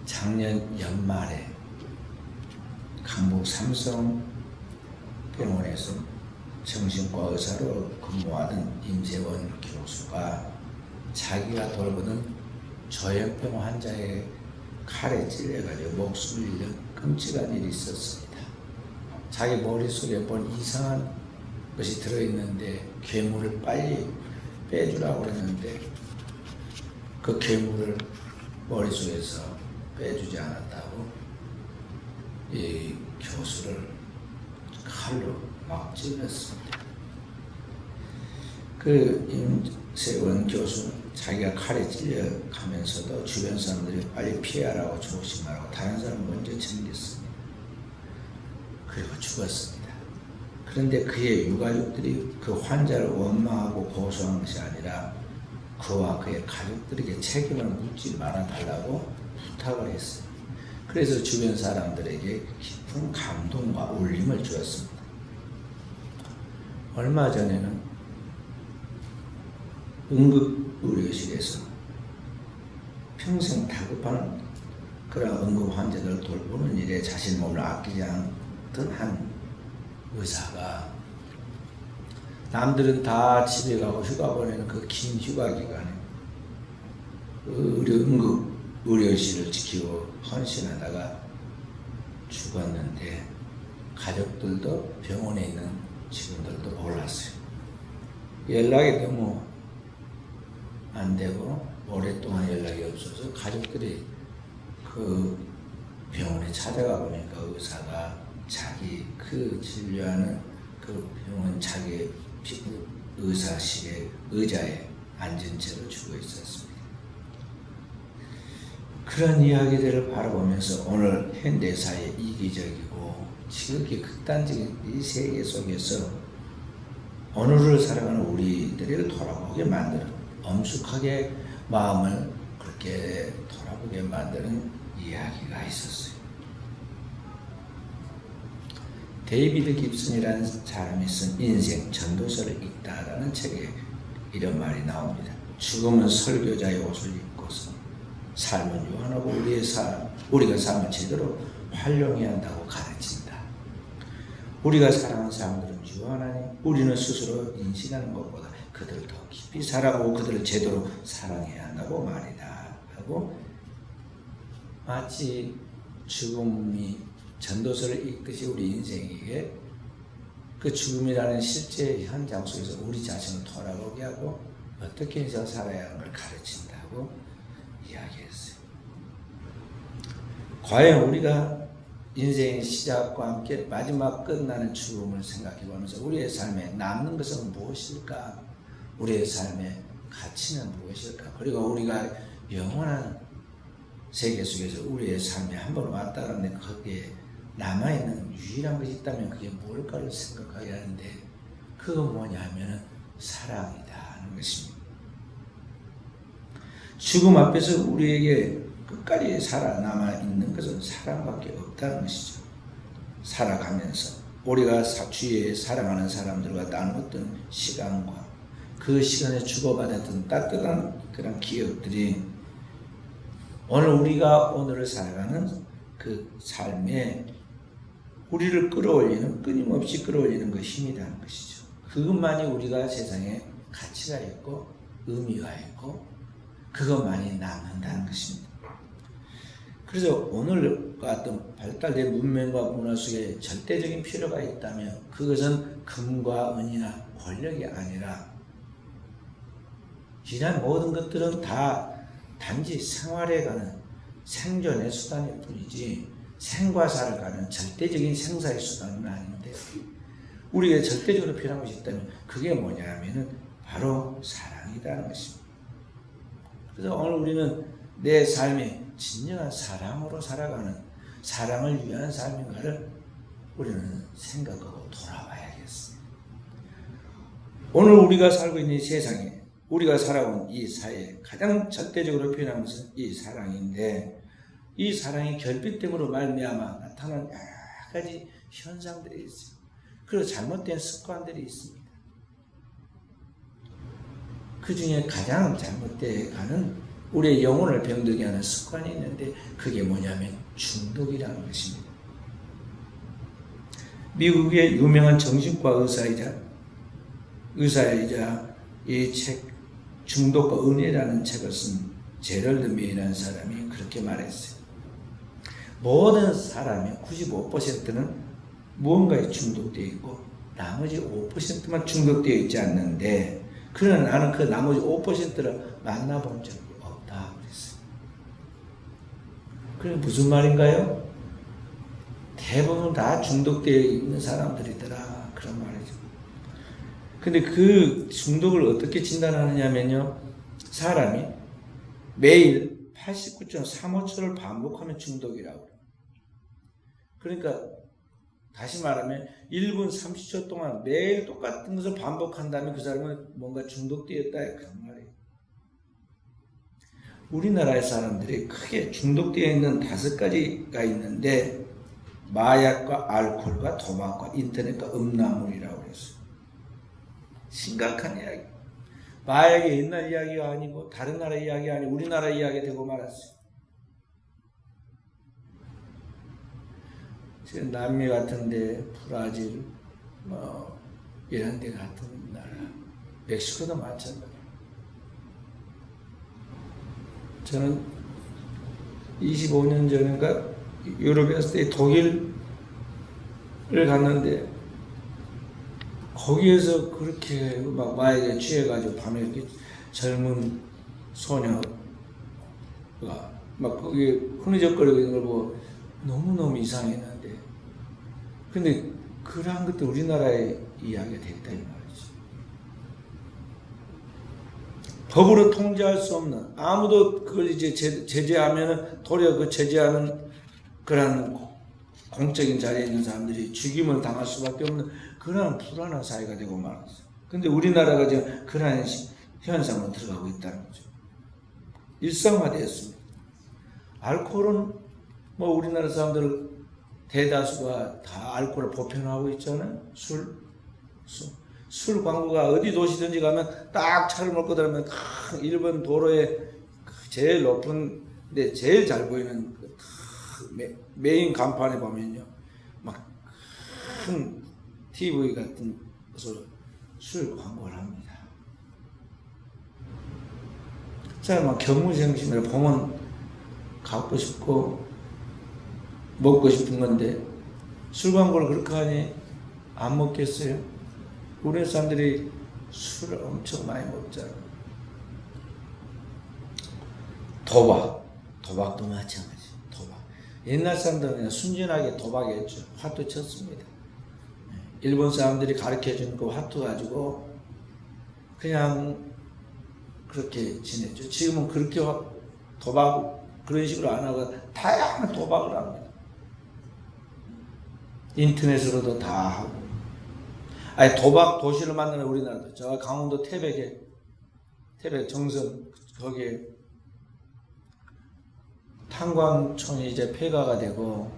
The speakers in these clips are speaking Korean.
작년 연말에 강북 삼성병원에서 정신과 의사로 근무하던 임재원 교수가 자기가 돌보던 조현병 환자의 칼에 찔려가지고 목숨을 잃는 끔찍한 일이 있었습니다. 자기 머릿속에 뭔 이상한 것이 들어있는데 괴물을 빨리 빼주라고 그랬는데 그 괴물을 머릿속에서 빼주지 않았다고 이 교수를 칼로 막 찔렀습니다. 그 임세원 교수는 자기가 칼에 찔려가면서도 주변 사람들이 빨리 피하라고 조심하라고 다른 사람 먼저 챙겼습니다. 그리고 죽었습니다. 그런데 그의 유가족들이 그 환자를 원망하고 고소한 것이 아니라 그와 그의 가족들에게 책임을 묻지 말아달라고 부탁을 했어요. 그래서 주변 사람들에게 깊은 감동과 울림을 주었습니다. 얼마 전에는 응급의료실에서 평생 다급한 그런 응급 환자들을 돌보는 일에 자신 몸을 아끼지 않던 한 의사가 남들은 다 집에 가고 휴가 보내는 그 긴 휴가 기간에 응급의료실을 지키고 헌신하다가 죽었는데 가족들도 병원에 있는 직원들도 몰랐어요. 연락이 너무 안 되고 오랫동안 연락이 없어서 가족들이 그 병원에 찾아가 보니까 의사가 자기 그 진료하는 그 병원 자기 의사실의 의자에 앉은 채로 죽어 있었습니다. 그런 이야기들을 바라보면서 오늘 현대사의 이기적이고 지극히 극단적인 이 세계 속에서 오늘을 살아가는 우리들을 돌아보게 만드는 엄숙하게 마음을 그렇게 돌아보게 만드는 이야기가 있었어요. 데이비드 깁슨이라는 사람이 쓴 인생 전도서를 읽다라는 책에 이런 말이 나옵니다. 죽음은 설교자의 옷을 입고서 삶은 유한하고 우리가 삶을 제대로 활용해야 한다고 가르친다. 우리가 사랑하는 사람들은 유한하니 우리는 스스로 인식하는 것보다 그들을 더 깊이 사랑하고 그들을 제대로 사랑해야 한다고 말이다. 하고 마치 죽음이 전도서를 읽듯이 우리 인생에게 그 죽음이라는 실제 현장 속에서 우리 자신을 돌아보게 하고 어떻게 인생을 살아야 하는 걸 가르친다고 이야기했어요. 과연 우리가 인생의 시작과 함께 마지막 끝나는 죽음을 생각해 보면서 우리의 삶에 남는 것은 무엇일까? 우리의 삶의 가치는 무엇일까? 그리고 우리가 영원한 세계 속에서 우리의 삶에 한번 왔다 갔는데 거기에 남아있는 유일한 것이 있다면 그게 뭘까를 생각하게 하는데 그건 뭐냐 하면 사랑이다 하는 것입니다. 죽음 앞에서 우리에게 끝까지 살아남아 있는 것은 사랑밖에 없다는 것이죠. 살아가면서 우리가 주위에 사랑하는 사람들과 나누었던 시간과 그 시간에 주고받았던 따뜻한 그런 기억들이 오늘 우리가 오늘을 살아가는 그 삶에 우리를 끌어올리는 끊임없이 끌어올리는 그 힘이라는 것이죠. 그것만이 우리가 세상에 가치가 있고 의미가 있고 그것만이 남는다는 것입니다. 그래서 오늘과 같은 발달된 문명과 문화 속에 절대적인 필요가 있다면 그것은 금과 은이나 권력이 아니라 이러한 모든 것들은 다 단지 생활에 가는 생존의 수단일 뿐이지 생과 사를 가는 절대적인 생사의 수단은 아닌데 우리에게 절대적으로 필요한 것이 있다면 그게 뭐냐 하면은 바로 사랑이라는 것입니다. 그래서 오늘 우리는 내 삶이 진정한 사랑으로 살아가는 사랑을 위한 삶인가를 우리는 생각하고 돌아봐야겠습니다. 오늘 우리가 살고 있는 이 세상에 우리가 살아온 이 사회에 가장 절대적으로 표현한 것은 이 사랑인데 이 사랑이 결핍됨으로 말미암아 나타나는 여러 가지 현상들이 있습니다. 그리고 잘못된 습관들이 있습니다. 그 중에 가장 잘못되어 가는 우리의 영혼을 병들게 하는 습관이 있는데 그게 뭐냐면 중독이라는 것입니다. 미국의 유명한 정신과 의사이자 이 책 중독과 은혜라는 책을 쓴 제럴드 메이라는 사람이 그렇게 말했어요. 모든 사람의 95%는 무언가에 중독되어 있고 나머지 5%만 중독되어 있지 않는데 그러나 나는 그 나머지 5%를 만나본 적이 없다 그랬어요. 그게 무슨 말인가요? 대부분 다 중독되어 있는 사람들이더라 그런 말이죠. 근데 그 중독을 어떻게 진단하느냐면요, 사람이 매일 89.35초를 반복하면 중독이라고 그래요. 그러니까 다시 말하면 1분 30초 동안 매일 똑같은 것을 반복한다면 그 사람은 뭔가 중독되었다 그런 말이에요. 우리나라의 사람들이 크게 중독되어 있는 5가지가 있는데 마약과 알코올과 도박과 인터넷과 음란물이라고 그랬어요. 심각한 이야기. 마약이 옛날 이야기가 아니고 다른 나라 이야기 아니고 우리나라 이야기 되고 말았어요. 지금 남미 같은데 브라질 이런 데 같은 나라, 멕시코도 마찬가지예요. 저는 25년 전인가 유럽에 갔을 때 독일을 갔는데 거기에서 그렇게 막 마약에 취해가지고 밤에 이렇게 젊은 소녀가 막 거기에 흐느적거리고 있는 걸 보고 너무너무 이상했는데 근데 그러한 것도 우리나라의 이야기가 됐다 이 말이죠. 법으로 통제할 수 없는 아무도 그걸 이제 제재하면은 도리어 그 제재하는 그런 공적인 자리에 있는 사람들이 죽임을 당할 수밖에 없는 그런 불안한 사회가 되고 말았어요. 근데 우리나라가 지금 그런 현상으로 들어가고 있다는 거죠. 일상화되었습니다. 알코올은 뭐 우리나라 사람들 대다수가 다 알코올을 보편화하고 있잖아요. 술 광고가 어디 도시든지 가면 딱 차를 몰고 들어가면 큰 일본 도로에 제일 높은 데 제일 잘 보이는 메인 간판에 보면요, 막 큰 TV 같은 것으로 술 광고를 합니다. 자, 막 경무정신으로 보면 갖고 싶고 먹고 싶은 건데 술 광고를 그렇게 하니 안 먹겠어요? 우리 사람들이 술을 엄청 많이 먹잖아요. 도박도 마찬가지. 옛날 사람들은 그냥 순진하게 도박했죠. 화투 쳤습니다. 일본 사람들이 가르쳐준 그 화투 가지고 그냥 그렇게 지냈죠. 지금은 그렇게 도박 그런 식으로 안 하고 다양한 도박을 합니다. 인터넷으로도 다 하고. 아니 도박 도시를 만드는 우리나라도 저 강원도 태백 정선 거기에 탄광촌이 이제 폐가가 되고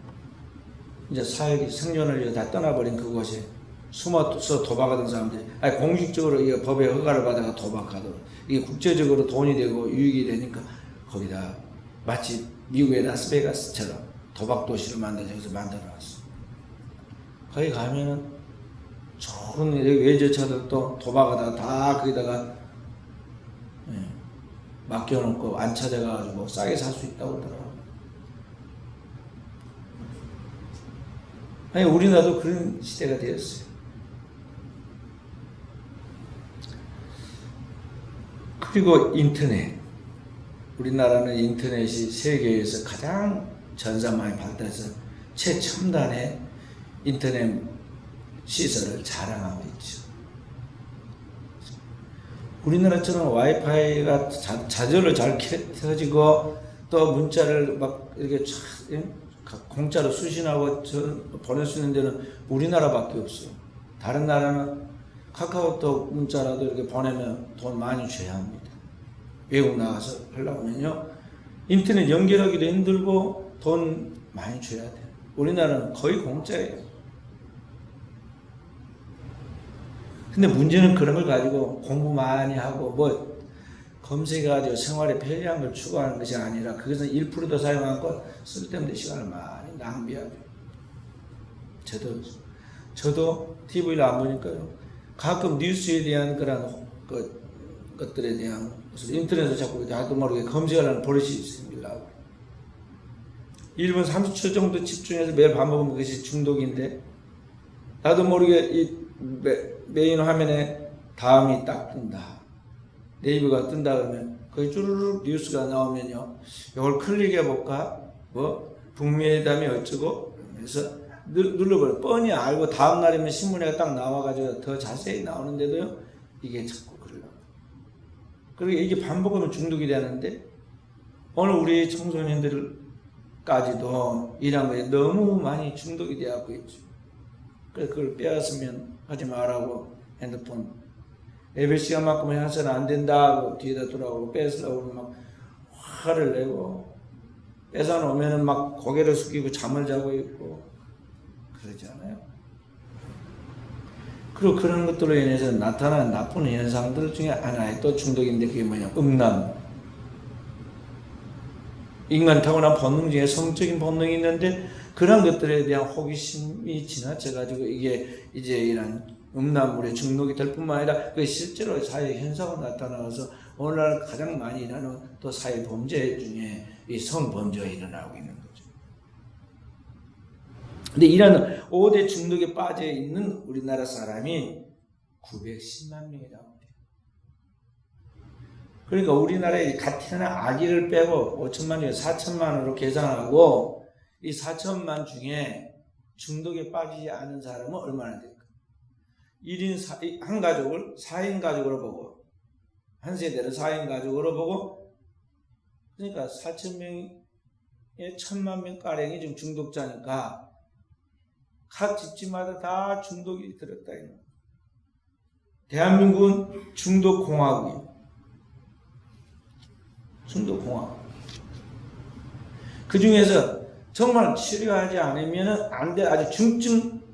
이제 사역이 생존을 위해 다 떠나버린 그곳에 숨어서 도박하던 사람들이 공식적으로 이 법의 허가를 받아가 도박하도록 이게 국제적으로 돈이 되고 유익이 되니까 거기다 마치 미국의 라스베가스처럼 도박 도시를 여기서 만들어놨어. 거기 가면은 좋은 외제차들도 도박하다가 다 거기다가 맡겨놓고 안 찾아가가지고 싸게 살 수 있다고 그러더라고요. 아니 우리나라도 그런 시대가 되었어요. 그리고 인터넷. 우리나라는 인터넷이 세계에서 가장 전산망이 발달해서 최첨단의 인터넷 시설을 자랑하고 있죠. 우리나라처럼 와이파이가 자절로 잘 켜지고 또 문자를 막 이렇게 공짜로 수신하고 보낼 수 있는 데는 우리나라밖에 없어요. 다른 나라는 카카오톡 문자라도 이렇게 보내면 돈 많이 줘야 합니다. 외국 나가서 하려면요. 인터넷 연결하기도 힘들고 돈 많이 줘야 돼요. 우리나라는 거의 공짜예요. 근데 문제는 그런 걸 가지고 공부 많이 하고 뭐 검색해가지고 생활에 편리한 걸 추구하는 것이 아니라 그것은 1%도 사용하고 쓸데없는 시간을 많이 낭비하죠. 저도 TV를 안 보니까요. 가끔 뉴스에 대한 그런 것들에 대한 인터넷에서 자꾸 나도 모르게 검색하려는 버릇이 생기려고. 1분 30초 정도 집중해서 매일 반복하면 그것이 중독인데 나도 모르게 이 메인 화면에 다음이 딱 뜬다. 네이버가 뜬다 그러면 거기 쭈르륵 뉴스가 나오면요. 이걸 클릭해볼까? 북미회담이 어쩌고? 그래서 눌러버려. 뻔히 알고 다음날이면 신문에 딱 나와가지고 더 자세히 나오는데도요. 이게 자꾸 그러려고. 그러니까 이게 반복하면 중독이 되는데 오늘 우리 청소년들까지도 이런 거에 너무 많이 중독이 되어가고 있죠. 그래서 그걸 빼앗으면 하지 말라고 핸드폰 예배 시간만큼은 해서는 안 된다고 뒤에다 돌아오고 뺏으려고 막 화를 내고 뺏어놓으면 막 고개를 숙이고 잠을 자고 있고 그러지 않아요? 그리고 그런 것들로 인해서 나타나는 나쁜 현상들 중에 하나의 또 중독인데 그게 뭐냐? 음란. 인간 타고난 본능 중에 성적인 본능이 있는데 그런 것들에 대한 호기심이 지나쳐가지고 이게 이제 이런 음란물에 중독이 될 뿐만 아니라 그게 실제로 사회 현상으로 나타나서 오늘날 가장 많이 일어나는 또 사회 범죄 중에 이 성범죄가 일어나고 있는 거죠. 근데 이런 5대 중독에 빠져 있는 우리나라 사람이 910만 명이라고 합니다. 그러니까 우리나라에 갓 태어난 아기를 빼고 5천만 중에 4천만으로 계산하고 이 4천만 중에 중독에 빠지지 않은 사람은 얼마나 될까? 1인 한 가족을 4인 가족으로 보고 한 세대를 4인 가족으로 보고 그러니까 4천명에 1,000만 명 가량이 지금 중독자니까 각 집집마다 다 중독이 들었다. 대한민국은 중독공화국이에요. 중독공화국. 그 중에서 정말 치료하지 않으면 안 돼. 아주 중증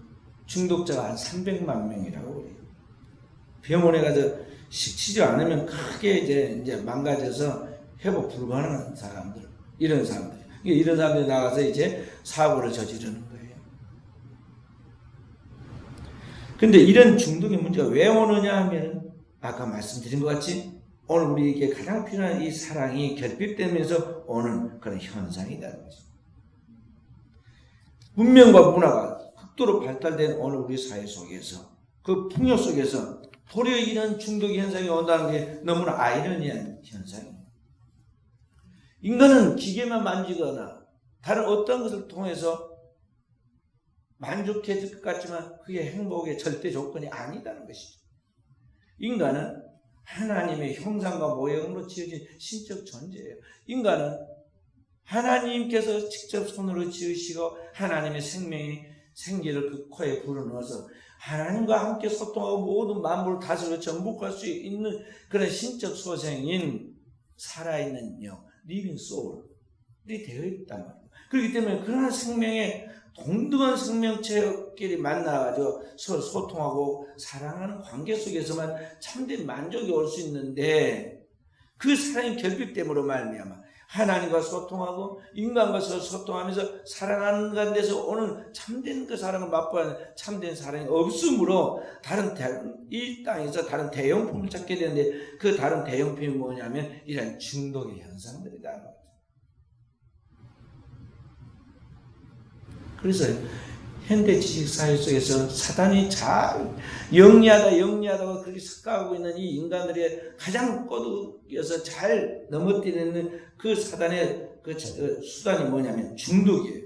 중독자가 한 300만 명이라고 그래요. 병원에 가서 치료 않으면 크게 이제 망가져서 회복 불가능한 사람들, 이런 사람들. 이런 사람들이 나가서 이제 사고를 저지르는 거예요. 근데 이런 중독의 문제가 왜 오느냐 하면 아까 말씀드린 것 같이 오늘 우리에게 가장 필요한 이 사랑이 결핍되면서 오는 그런 현상이라는 거죠. 문명과 문화가 극도로 발달된 오늘 우리 사회 속에서 그 풍요 속에서 도리어 이런 중독 현상이 온다는 게 너무나 아이러니한 현상이에요. 인간은 기계만 만지거나 다른 어떤 것을 통해서 만족해질 것 같지만 그게 행복의 절대 조건이 아니다는 것이죠. 인간은 하나님의 형상과 모형으로 지어진 신적 존재예요. 인간은 하나님께서 직접 손으로 지으시고 하나님의 생기를 그 코에 불어넣어서 하나님과 함께 소통하고 모든 만물을 다스려 정복할 수 있는 그런 신적 소생인 살아있는 영, 리빙 소울이 되어 있단 말이에요. 그렇기 때문에 그러한 생명의 동등한 생명체끼리 만나가지고 서로 소통하고 사랑하는 관계 속에서만 참된 만족이 올 수 있는데 그 사랑의 결핍됨으로 말미암아 하나님과 소통하고 인간과 소통하면서 사랑하는 가운데서 오는 참된 그 사랑을 맛보는 참된 사랑이 없으므로 이 땅에서 다른 대형품을 찾게 되는데 그 다른 대형품이 뭐냐면 이런 중독의 현상들이다. 그래서 현대 지식사회 속에서 사단이 잘 영리하다고 그렇게 섞어가고 있는 이 인간들의 가장 꼬드겨서 잘 넘어뜨리는 그 사단의 그 수단이 뭐냐면 중독이에요.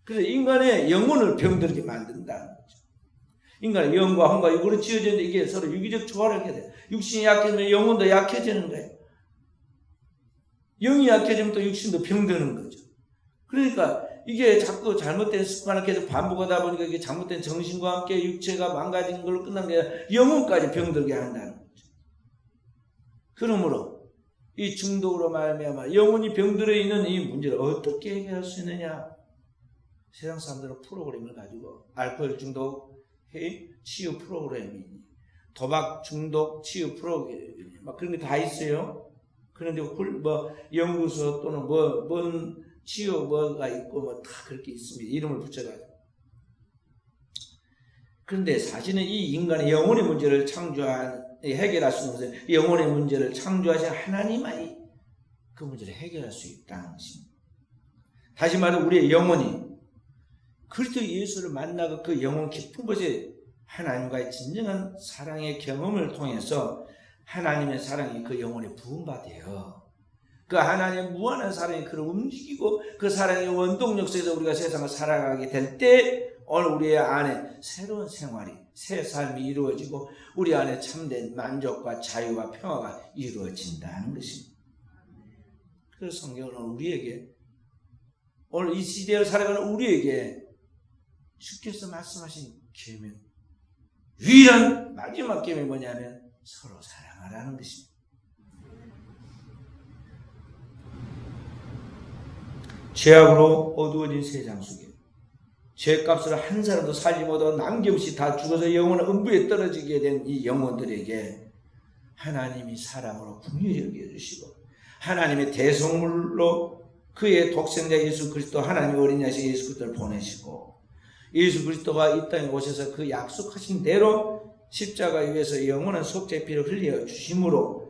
그래서 인간의 영혼을 병들게 만든다는 거죠. 인간의 영과 혼과 육으로 지어졌는데 이게 서로 유기적 조화를 하게 돼요. 육신이 약해지면 영혼도 약해지는 거예요. 영이 약해지면 또 육신도 병드는 거죠. 그러니까 이게 자꾸 잘못된 습관을 계속 반복하다 보니까 이게 잘못된 정신과 함께 육체가 망가진 걸로 끝난 게 아니라 영혼까지 병들게 한다는 거죠. 그러므로 이 중독으로 말미암아 영혼이 병들어 있는 이 문제를 어떻게 해결할 수 있느냐? 세상 사람들은 프로그램을 가지고 알코올 중독 치유 프로그램이니 도박 중독 치유 프로그램 막 그런 게 다 있어요. 그런데 연구소 또는 뭔 치유 뭐가 있고 다 그렇게 있습니다. 이름을 붙여가지고. 그런데 사실은 이 인간의 영혼의 문제를 해결할 수 있는 것은 영혼의 문제를 창조하신 하나님만이 그 문제를 해결할 수 있다는 것입니다. 다시 말해 우리의 영혼이 그리스도 예수를 만나고 그 영혼 깊은 곳에 하나님과의 진정한 사랑의 경험을 통해서 하나님의 사랑이 그 영혼에 부음받아요. 그 하나님의 무한한 사랑이 그를 움직이고 그 사랑의 원동력 속에서 우리가 세상을 살아가게 될 때 오늘 우리 안에 새로운 생활이 새 삶이 이루어지고 우리 안에 참된 만족과 자유와 평화가 이루어진다는 것입니다. 그래서 성경은 우리에게 오늘 이 시대를 살아가는 우리에게 주께서 말씀하신 계명 유일한 마지막 계명이 뭐냐면 서로 사랑하라는 것입니다. 죄악으로 어두워진 세상 속에 죄값을 한 사람도 살지 못하고 남김없이 다 죽어서 영원한 음부에 떨어지게 된 이 영혼들에게 하나님이 사랑으로 긍휼히 여겨주시고 하나님의 대성물로 그의 독생자 예수 그리스도 하나님의 어린 양식 예수 그리스도를 보내시고 예수 그리스도가 이 땅에 오셔서 그 약속하신 대로 십자가 위에서 영원한 속죄의 피를 흘려 주심으로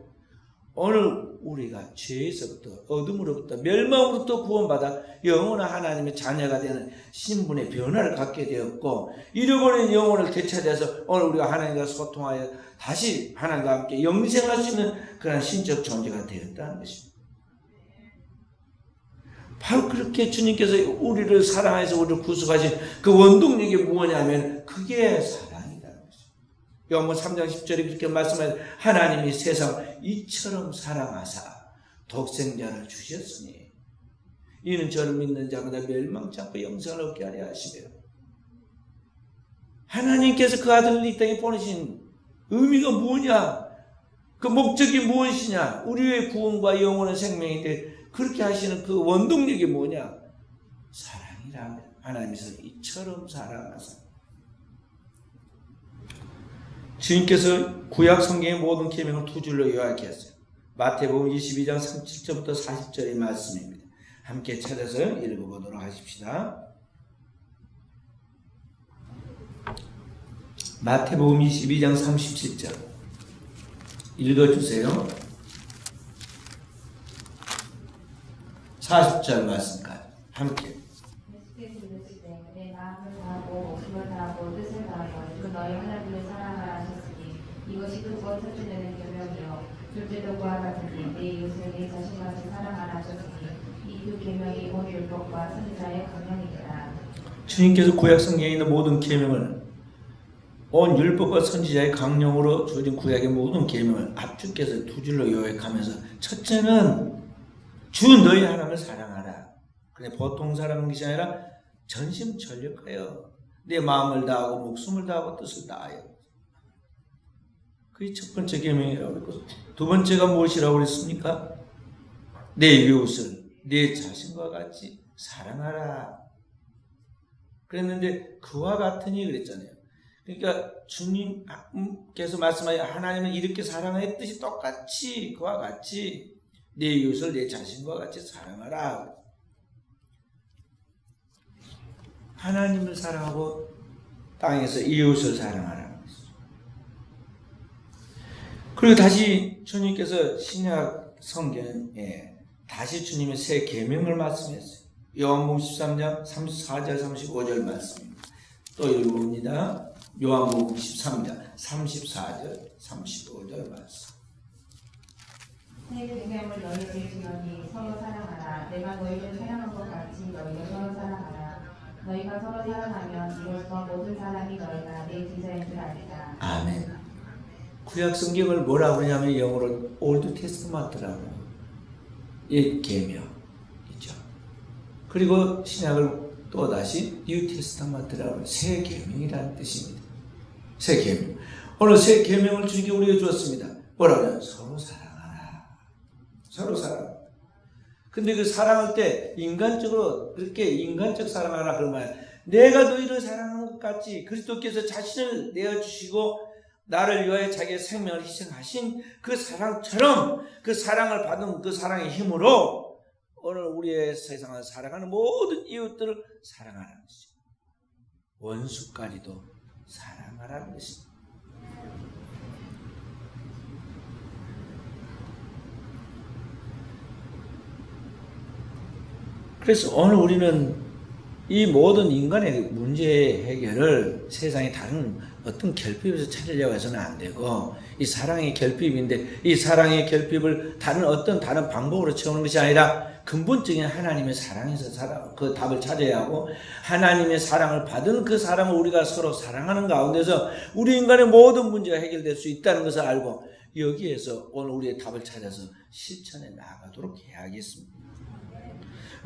오늘 우리가 죄에서부터 어둠으로부터 멸망으로부터 구원받아 영원한 하나님의 자녀가 되는 신분의 변화를 갖게 되었고 잃어버린 영혼을 되찾아서 오늘 우리가 하나님과 소통하여 다시 하나님과 함께 영생할 수 있는 그런 신적 존재가 되었다는 것입니다. 바로 그렇게 주님께서 우리를 사랑해서 우리를 구속하신 그 원동력이 무엇이냐면 그게 사랑이라는 것입니다. 요한복음 3장 10절에 그렇게 말씀하신 하나님이 세상을 이처럼 사랑하사 독생자를 주셨으니 이는 저를 믿는 자마다 멸망치 않고 영생을 얻게 하려 하시며 하나님께서 그 아들을 이 땅에 보내신 의미가 뭐냐? 그 목적이 무엇이냐? 우리의 구원과 영원한 생명인데 그렇게 하시는 그 원동력이 뭐냐? 사랑이라. 하나님께서 이처럼 사랑하사. 주님께서 구약 성경의 모든 계명을 두 줄로 요약했어요. 마태복음 22장 37절부터 40절의 말씀입니다. 함께 찾아서 읽어보도록 하십시다. 마태복음 22장 37절 읽어주세요. 40절 말씀까지 함께. 내 마음을 다하고 목숨을 다하고 뜻을 다하여 주 너희 하나님을 사랑하라 하셨으니 이것이 크고 첫째되는 계명이요 둘째도 그와 같으니 내 이웃을 내 자신과 같이 사랑하라 하셨으니 이 두 계명이 온 율법과 선지자의 강령이니라. 주님께서 구약 성경에 있는 모든 계명을 온 율법과 선지자의 강령으로 주어진 구약의 모든 계명을 압축해서 두 줄로 요약하면서 첫째는 주 너희 하나님을 사랑하라. 근데 보통 사랑하는 것이 아니라 전심전력하여 내 마음을 다하고 목숨을 다하고 뜻을 다하여. 그게 첫 번째 계명이라고 그랬고 두 번째가 무엇이라고 그랬습니까? 내 이웃을 내 자신과 같이 사랑하라. 그랬는데 그와 같으니 그랬잖아요. 그러니까 주님께서 말씀하신 하나님은 이렇게 사랑했듯이 똑같이 그와 같이 내 이웃을 내 자신과 같이 사랑하라. 하나님을 사랑하고 땅에서 이웃을 사랑하라. 그리고 다시 주님께서 신약 성경에 다시 주님의 새 계명을 말씀했어요. 요한복음 13장 34절 35절 말씀입니다. 또 읽어봅니다. 요한복음 13장 34절 35절 말씀. 새 계명을 너희에게 주노니 서로 사랑하라. 내가 너희를 사랑한 것 같이 너희가 서로 사랑하라. 너희가 서로 사랑하면 이로써 모든 사람이 너희가 내 제자인 줄 알리라. 아멘. 구약 성경을 뭐라고 그러냐면 영어로 올드 테스트먼트라고 이 계명이죠. 그리고 신약을 또 다시 뉴 테스트먼트라고 새 계명이라는 뜻입니다. 새 계명. 오늘 새 계명을 주님께 우리에게 주었습니다. 뭐라고요? 서로 사랑하라. 서로 사랑. 근데 그 사랑할 때 인간적으로 그렇게 인간적 사랑하라 그러면 내가 너희를 사랑하는 것 같이 그리스도께서 자신을 내어주시고 나를 위하여 자기의 생명을 희생하신 그 사랑처럼 그 사랑을 받은 그 사랑의 힘으로 오늘 우리의 세상을 살아가는 모든 이웃들을 사랑하라는 것입니다. 원수까지도 사랑하라는 것입니다. 그래서 오늘 우리는 이 모든 인간의 문제 해결을 세상의 다른 어떤 결핍에서 찾으려고 해서는 안 되고, 이 사랑의 결핍인데 이 사랑의 결핍을 다른 방법으로 채우는 것이 아니라 근본적인 하나님의 사랑에서 그 답을 찾아야 하고, 하나님의 사랑을 받은 그 사람을 우리가 서로 사랑하는 가운데서 우리 인간의 모든 문제가 해결될 수 있다는 것을 알고, 여기에서 오늘 우리의 답을 찾아서 실천해 나가도록 해야겠습니다.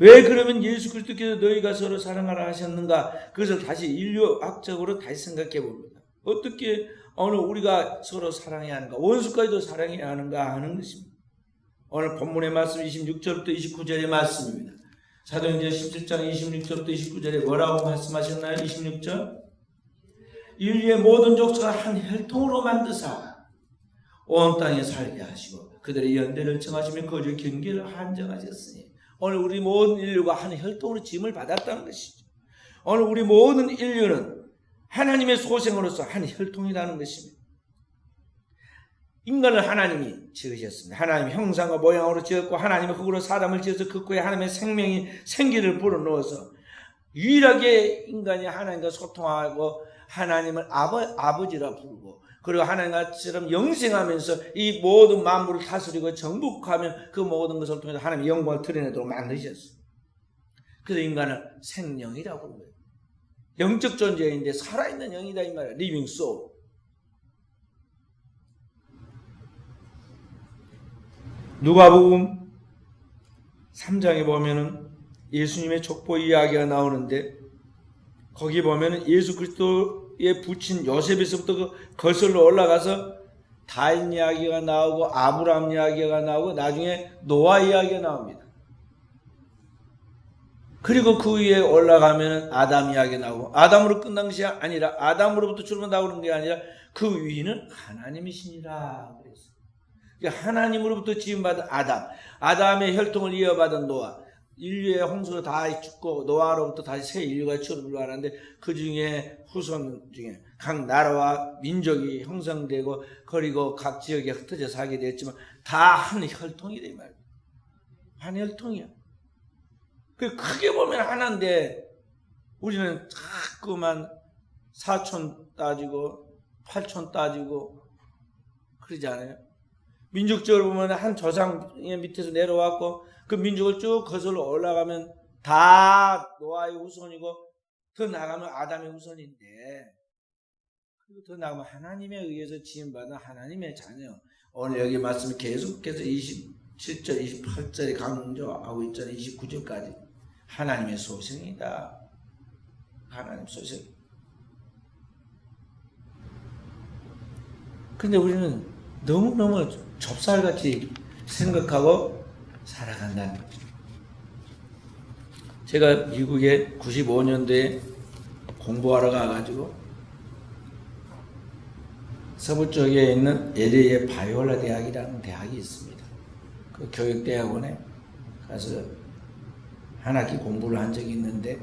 왜 그러면 예수 그리스도께서 너희가 서로 사랑하라 하셨는가? 그것을 다시 인류학적으로 다시 생각해 봅니다. 어떻게 오늘 우리가 서로 사랑해야 하는가? 원수까지도 사랑해야 하는가 하는 것입니다. 오늘 본문의 말씀 26절부터 29절의 말씀입니다. 사도행전 17장 26절부터 29절에 뭐라고 말씀하셨나요? 26절, 인류의 모든 족속을 한 혈통으로 만드사 온 땅에 살게 하시고 그들의 연대를 정하시며 거주 경계를 한정하셨으니, 오늘 우리 모든 인류가 한 혈통으로 짐을 받았다는 것이죠. 오늘 우리 모든 인류는 하나님의 소생으로서 한 혈통이라는 것입니다. 인간을 하나님이 지으셨습니다. 하나님의 형상과 모양으로 지었고, 하나님의 흙으로 사람을 지어서 그 코에 하나님의 생명이 생기를 불어넣어서 유일하게 인간이 하나님과 소통하고 하나님을 아버지라 부르고, 그리고 하나님처럼 영생하면서 이 모든 만물을 다스리고 정복하며 그 모든 것을 통해서 하나님의 영광을 드러내도록 만드셨어요. 그래서 인간을 생명이라고 부르는 거예요. 영적 존재인데 살아있는 영이다 이 말이에요. 리빙 소울. 누가복음 3장에 보면은 예수님의 족보 이야기가 나오는데, 거기 보면은 예수 그리스도의 부친 요셉에서부터 그 거슬러 올라가서 다윗 이야기가 나오고 아브라함 이야기가 나오고 나중에 노아 이야기가 나옵니다. 그리고 그 위에 올라가면은 아담 이야기가 나오고, 아담으로 끝난 것이 아니라 아담으로부터 출발한다고 그러는 게 아니라 그 위는 하나님이시니라 그랬어요. 하나님으로부터 지음받은 아담의 혈통을 이어받은 노아, 인류의 홍수로 다 죽고 노아로부터 다시 새 인류가 출발하는데, 그 중에 후손 중에 각 나라와 민족이 형성되고 그리고 각 지역에 흩어져 살게 됐지만 다 한 혈통이다 이 말이에요. 한 혈통이야. 그 크게 보면 하나인데 우리는 자꾸만 사촌 따지고 팔촌 따지고 그러지 않아요? 민족적으로 보면 한 조상의 밑에서 내려왔고 그 민족을 쭉 거슬러 올라가면 다 노아의 후손이고, 더 나가면 아담의 후손인데, 그리고 더 나가면 하나님에 의해서 지음받은 하나님의 자녀. 오늘 여기 말씀이 계속해서 27절, 28절에 강조하고 있잖아요. 29절까지. 하나님의 소생이다. 하나님 소생. 근데 우리는 너무너무 좁쌀같이 생각하고 살아간다는 거죠. 제가 미국에 95년도에 공부하러 가가지고 서부 쪽에 있는 LA의 바이올라 대학이라는 대학이 있습니다. 그 교육대학원에 가서 한 학기 공부를 한 적이 있는데,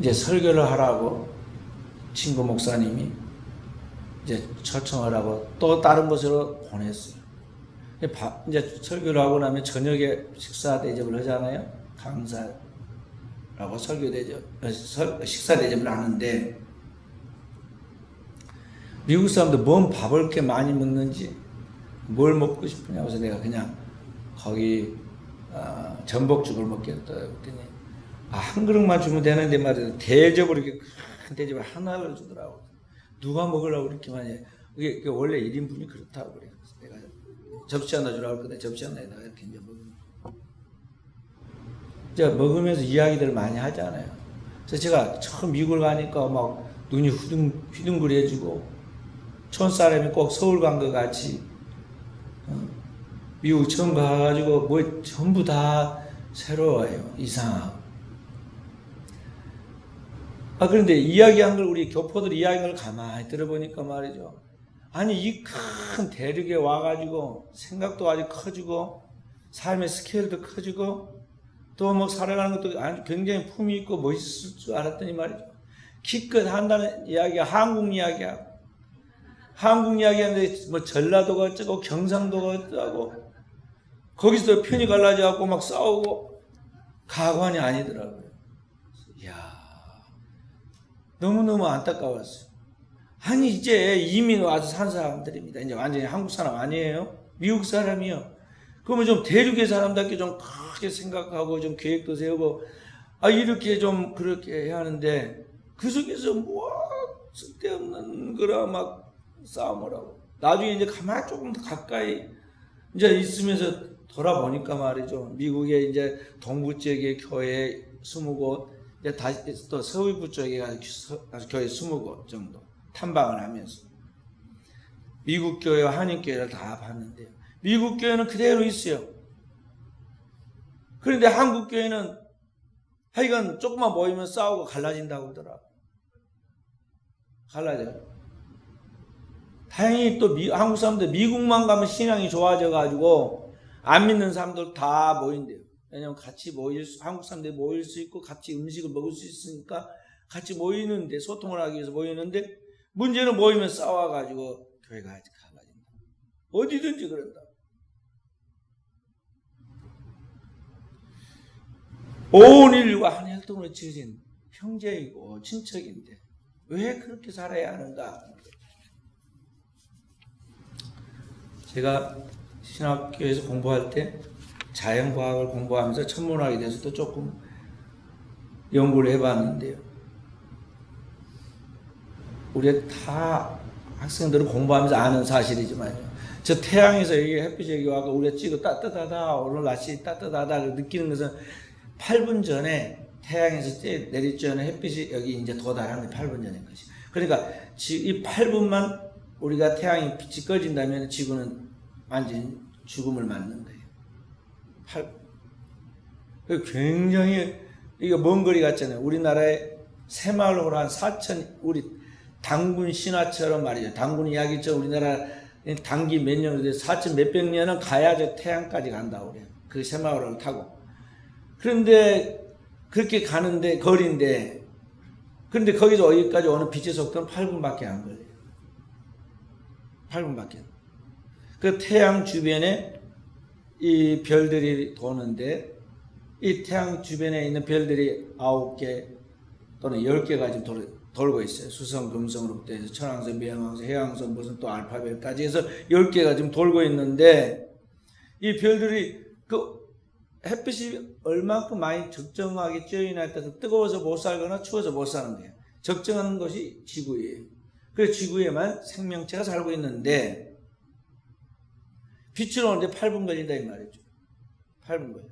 이제 설교를 하라고 친구 목사님이 이제 초청을 하고 또 다른 곳으로 보냈어요. 이제 설교를 하고 나면 저녁에 식사 대접을 하잖아요. 강사라고 식사 대접을 하는데, 미국 사람들 뭔 밥을 이렇게 많이 먹는지 뭘 먹고 싶으냐고 해서 내가 그냥 거기 전복죽을 먹겠다 그랬더니, 한 그릇만 주면 되는데 말이야, 대접을 이렇게 큰 대접을 하나를 주더라고. 누가 먹으려고 이렇게 많이 해. 이게 원래 1인분이 그렇다고 그래. 내가 접시 하나 주라고 했거든. 접시 하나에다가 이렇게 이제 먹으면서 이야기들 많이 하잖아요. 그래서 제가 처음 미국을 가니까 막 눈이 휘둥그레지고, 촌사람이 꼭 서울 간 것 같이, 미국 처음 가가지고 뭐 전부 다 새로워요. 이상하고. 그런데 이야기한 걸 우리 교포들이 이야기한 걸 가만히 들어보니까 말이죠. 아니 이 큰 대륙에 와가지고 생각도 아주 커지고 삶의 스케일도 커지고 또 뭐 살아가는 것도 아주 굉장히 품이 있고 멋있을 줄 알았더니 말이죠. 기껏 한다는 이야기가 한국 이야기야. 한국 이야기하는데 뭐 전라도가 어쩌고 경상도가 어쩌고 거기서 편이 갈라져갖고 막 싸우고 가관이 아니더라고요. 이야, 너무너무 안타까웠어요. 아니 이제 이민 와서 산 사람들입니다. 이제 완전히 한국 사람 아니에요. 미국 사람이요. 그러면 좀 대륙의 사람답게 좀 크게 생각하고 좀 계획도 세우고 이렇게 좀 그렇게 해야 하는데 그 속에서 뭐 쓸데없는 거라 막 싸움을 하고 나중에 이제 가만히 조금 더 가까이 이제 있으면서 돌아보니까 말이죠. 미국에 이제 동부 지역에 교회 20곳, 이제 다시 또 서울부 쪽에 가서 교회 20곳 정도 탐방을 하면서 미국 교회와 한인 교회를 다 봤는데요. 미국 교회는 그대로 있어요. 그런데 한국 교회는 하여간 조금만 모이면 싸우고 갈라진다고 하더라고요. 갈라져요. 다행히 또 한국 사람들 미국만 가면 신앙이 좋아져가지고 안 믿는 사람들 다 모인대요. 왜냐면 같이 한국 사람들이 모일 수 있고 같이 음식을 먹을 수 있으니까 같이 모이는데 소통을 하기 위해서 모이는데 문제는 모이면 싸워가지고 교회가 아직 갈라진다. 어디든지 그런다. 온 인류가 한 혈통으로 지어진 형제이고 친척인데 왜 그렇게 살아야 하는가? 제가 신학교에서 공부할 때 자연과학을 공부하면서 천문학에 대해서도 조금 연구를 해봤는데요. 우리가 다 학생들은 공부하면서 아는 사실이지만요. 저 태양에서 여기 햇빛이 여기 와서 우리가 찍어 따뜻하다, 오늘 날씨 따뜻하다 느끼는 것은 8분 전에 태양에서 내릴 전에 햇빛이 여기 이제 도달하는 게 8분 전인 것이. 그러니까 이 8분만 우리가 태양이 빛이 꺼진다면 지구는 완전히 죽음을 맞는 거예요. 8분. 굉장히 이거 먼 거리 같잖아요. 우리나라에 새마을호로 한 4천 우리 당군 신화처럼 말이죠. 당군 이야기처럼 우리나라 단기 몇 년으로 돼서 4천 몇백 년은 가야 저 태양까지 간다고 그래요. 그 새마을호를 타고. 그런데 그렇게 가는데 거리인데 그런데 거기서 어디까지 오는 빛의 속도는 8분밖에 안 걸려요. 8분밖에. 그 태양 주변에 이 별들이 도는데 이 태양 주변에 있는 별들이 9개 또는 10개가 지금 돌고 있어요. 수성, 금성으로부터 해서 천왕성, 명왕성, 해왕성, 무슨 또 알파벳까지 해서 10개가 지금 돌고 있는데 이 별들이 그 햇빛이 얼만큼 많이 적정하게 쬐어나에 따라서 뜨거워서 못 살거나 추워서 못 사는 거예요. 적정한 것이 지구예요. 그래서 지구에만 생명체가 살고 있는데 빛이 오는데 8분 걸린다 이 말이죠. 8분 걸려.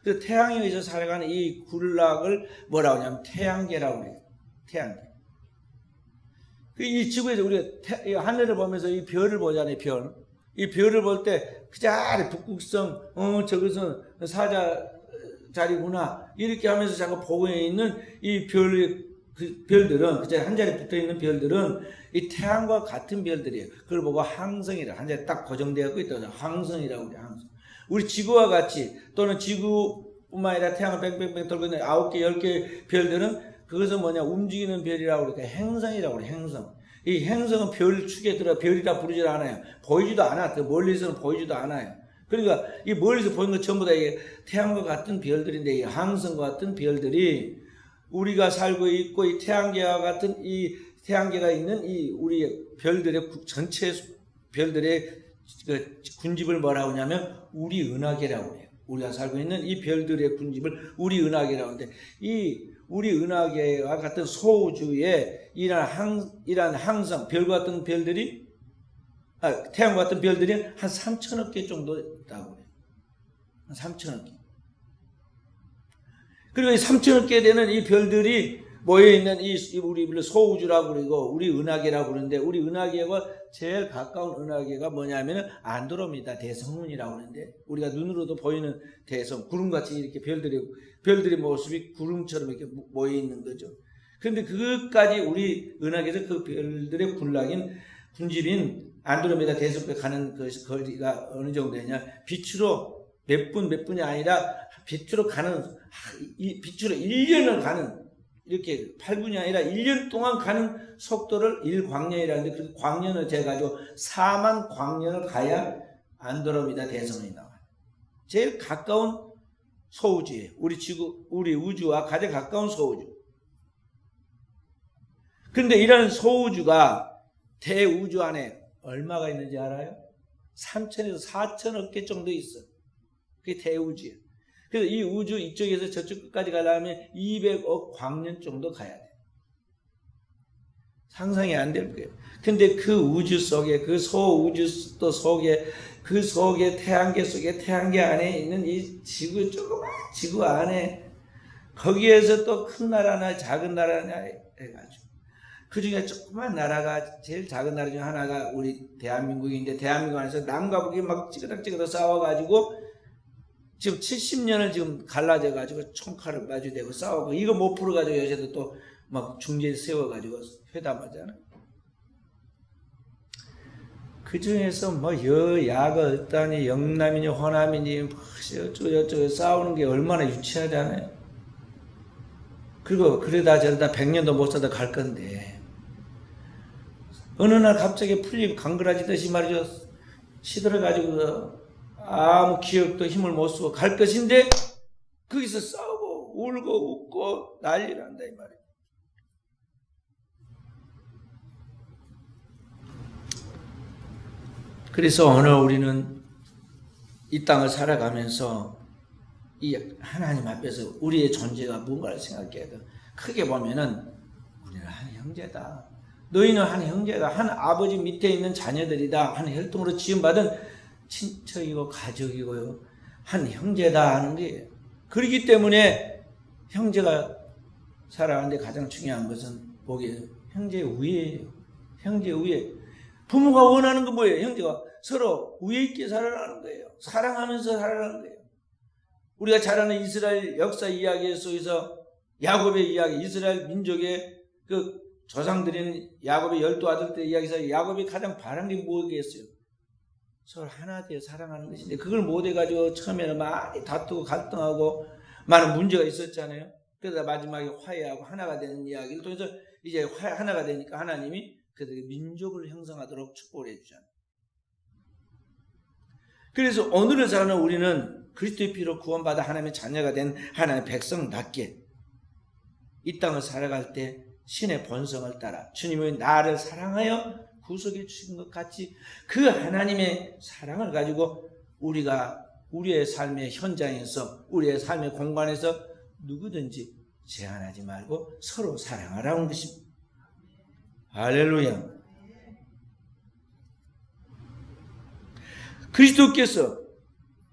그래서 태양에 의해서 살아가는 이 군락을 뭐라고 하냐면 태양계라고 해요. 태양계. 이 지구에서 우리가 하늘을 보면서 이 별을 보잖아요. 별. 이 별을 볼 때 그 자리 북극성 저것은 사자자리구나 이렇게 하면서 잠깐 보고 있는 이 별들은 그 자리 한 자리 붙어 있는 별들은 이 태양과 같은 별들이에요. 그걸 보고 항성이라 한 자리 딱 고정되어 있다. 항성이라고 그래요. 항성. 우리 지구와 같이 또는 지구뿐만 아니라 태양을 뺑뺑뺑 돌고 있는 9개 10개 별들은 그것은 뭐냐 움직이는 별이라고 그러니까 행성이라고 그래요. 행성. 이 행성은 별 축에 들어 별이라 부르질 않아요. 보이지도 않아. 멀리서는 보이지도 않아요. 그러니까 이 멀리서 보이는 것 전부 다 태양과 같은 별들인데 이 항성과 같은 별들이 우리가 살고 있고 이 태양계와 같은 이 태양계가 있는 이 우리 별들의 전체 별들의 그 군집을 뭐라고 하냐면 우리 은하계라고 해요. 우리가 살고 있는 이 별들의 군집을 우리 은하계라고 하는데 이 우리 은하계와 같은 소우주에 이러한 항성, 별과 같은 별들이, 태양과 같은 별들이 한 3천억 개 정도 있다고 해요. 한 3천억 개. 그리고 이 3천억 개 되는 이 별들이 모여있는 우리 소우주라고 그러고, 우리 은하계라고 그러는데, 우리 은하계와 제일 가까운 은하계가 뭐냐면은 안드로메다 대성운이라고 하는데, 우리가 눈으로도 보이는 대성, 구름같이 이렇게 별들의 모습이 구름처럼 이렇게 모여 있는 거죠. 그런데 그것까지 우리 은하계에서 그 별들의 군집인 안드로메다 대성에 가는 그 거리가 어느 정도 되냐? 빛으로 몇 분이 아니라 빛으로 1년을 가는, 이렇게 8분이 아니라 1년 동안 가는 속도를 1광년이라는데, 그 광년을 재가지고 4만 광년을 가야 안드로메다 대성이 나와요. 제일 가까운 소우주예요. 우리 우주와 가장 가까운 소우주. 그런데 이런 소우주가 대우주 안에 얼마가 있는지 알아요? 3천에서 4천억 개 정도 있어요. 그게 대우주예요. 그래서 이 우주 이쪽에서 저쪽 끝까지 가려면 200억 광년 정도 가야 돼요. 상상이 안 될 거예요. 근데 그 우주 속에, 그 소우주 또 속에, 그 속에 태양계 속에, 태양계 안에 있는 이 지구, 조그만 지구 안에, 거기에서 또 큰 나라나 작은 나라나 해가지고, 그 중에 조그만 나라가, 제일 작은 나라 중 하나가 우리 대한민국인데, 대한민국 안에서 남과 북이 막 찌그덕찌그덕 싸워가지고 지금 70년을 지금 갈라져가지고 총칼을 마주대고 싸우고, 이거 못 풀어가지고 요새도 또 막 중재 세워가지고 회담하잖아. 그 중에서 뭐 여야가 어떠니, 영남이니 호남이니 뭐 어쩌고 싸우는 게 얼마나 유치하잖아요. 그리고 그러다 저러다 100년도 못 살다 갈 건데, 어느 날 갑자기 풀리고 강그라지듯이 말이죠, 시들어가지고 아무 기억도 힘을 못 쓰고 갈 것인데, 거기서 싸우고 울고 웃고 난리를 한다 이 말이에요. 그래서 오늘 우리는 이 땅을 살아가면서 이 하나님 앞에서 우리의 존재가 뭔가를 생각해야 돼. 크게 보면은 우리는 한 형제다. 너희는 한 형제다. 한 아버지 밑에 있는 자녀들이다. 한 혈통으로 지음받은 친척이고 가족이고요. 한 형제다 하는 게, 그렇기 때문에 형제가 살아가는데 가장 중요한 것은 보기에 형제 우애예요. 형제 우애. 부모가 원하는 건 뭐예요? 형제가 서로 우애 있게 살아가는 거예요. 사랑하면서 살아가는 거예요. 우리가 잘 아는 이스라엘 역사 이야기 속에서 야곱의 이야기, 이스라엘 민족의 그 조상들인 야곱의 12아들들의 이야기에서 야곱이 가장 바란 게 뭐겠어요? 서로 하나 되어 사랑하는 것인데, 그걸 못해가지고 처음에는 많이 다투고 갈등하고 많은 문제가 있었잖아요. 그러다 마지막에 화해하고 하나가 되는 이야기를 통해서 이제 하나가 되니까 하나님이 그들의 민족을 형성하도록 축복을 해주잖아요. 그래서 오늘을 사는 우리는 그리스도의 피로 구원받아 하나님의 자녀가 된 하나님의 백성답게 이 땅을 살아갈 때 신의 본성을 따라 주님이 나를 사랑하여 구속해 주신 것 같이 그 하나님의 사랑을 가지고 우리가 우리의 삶의 현장에서, 우리의 삶의 공간에서 누구든지 제한하지 말고 서로 사랑하라는 것입니다. 할렐루야. 그리스도께서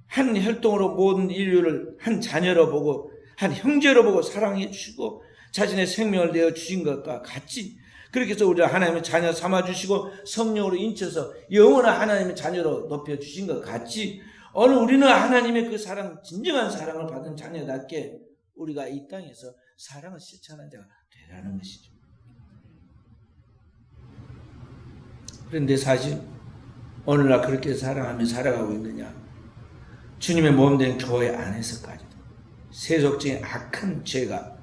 한 혈통으로 모든 인류를 한 자녀로 보고 한 형제로 보고 사랑해 주시고 자신의 생명을 내어 주신 것과 같이, 그렇게 해서 우리가 하나님의 자녀 삼아 주시고 성령으로 인쳐서 영원한 하나님의 자녀로 높여 주신 것 같이, 오늘 우리는 하나님의 그 사랑, 진정한 사랑을 받은 자녀답게 우리가 이 땅에서 사랑을 실천하는 자가 되라는 것이죠. 그런데 사실 오늘날 그렇게 사랑하며 살아가고 있느냐? 주님의 몸된 교회 안에서까지도 세속적인 악한 죄가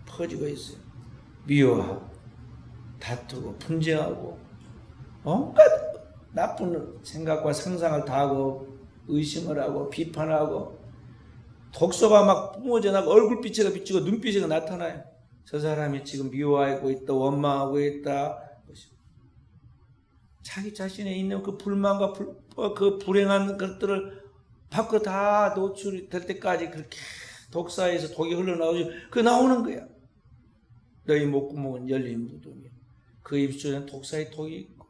퍼지고 있어요. 미워하고 다투고 분쟁하고 온갖 나쁜 생각과 상상을 다 하고 의심을 하고 비판하고, 독소가 막 뿜어져 나고 얼굴빛이 비치고 눈빛이 나타나요. 저 사람이 지금 미워하고 있다, 원망하고 있다. 자기 자신에 있는 그 불만과 그 불행한 것들을 밖으로 다 노출이 될 때까지 그렇게 독사에서 독이 흘러나오죠. 그 나오는 거야. 너희 목구멍은 열린 무덤이야. 그 입술에는 독사의 독이 있고